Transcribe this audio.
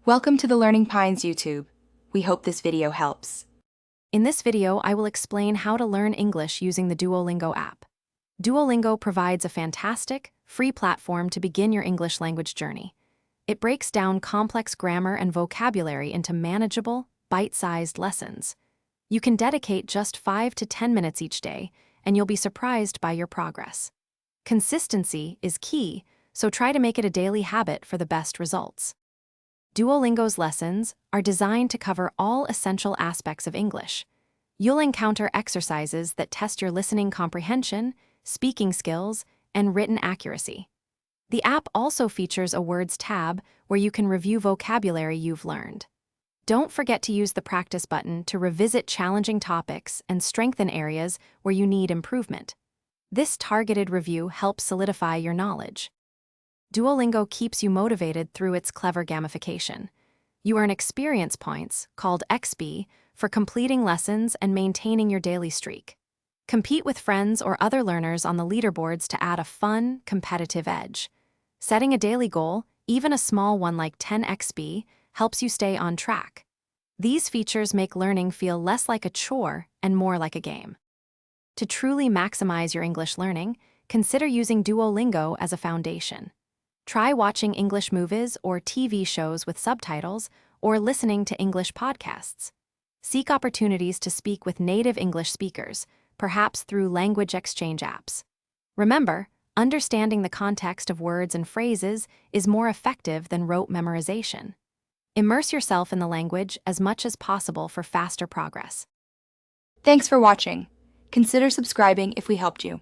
Welcome to the Learning Pines YouTube. We hope this video helps. In this video, I will explain how to learn English using the Duolingo app. Duolingo provides a fantastic, free platform to begin your English language journey. It breaks down complex grammar and vocabulary into manageable, bite-sized lessons. You can dedicate just 5 to 10 minutes each day, and you'll be surprised by your progress. Consistency is key, so try to make it a daily habit for the best results. Duolingo's lessons are designed to cover all essential aspects of English. You'll encounter exercises that test your listening comprehension, speaking skills, and written accuracy. The app also features a Words tab where you can review vocabulary you've learned. Don't forget to use the practice button to revisit challenging topics and strengthen areas where you need improvement. This targeted review helps solidify your knowledge. Duolingo keeps you motivated through its clever gamification. You earn experience points, called XP, for completing lessons and maintaining your daily streak. Compete with friends or other learners on the leaderboards to add a fun, competitive edge. Setting a daily goal, even a small one like 10 XP, helps you stay on track. These features make learning feel less like a chore and more like a game. To truly maximize your English learning, consider using Duolingo as a foundation. Try watching English movies or TV shows with subtitles, or listening to English podcasts. Seek opportunities to speak with native English speakers, perhaps through language exchange apps. Remember, understanding the context of words and phrases is more effective than rote memorization. Immerse yourself in the language as much as possible for faster progress. Thanks for watching. Consider subscribing if we helped you.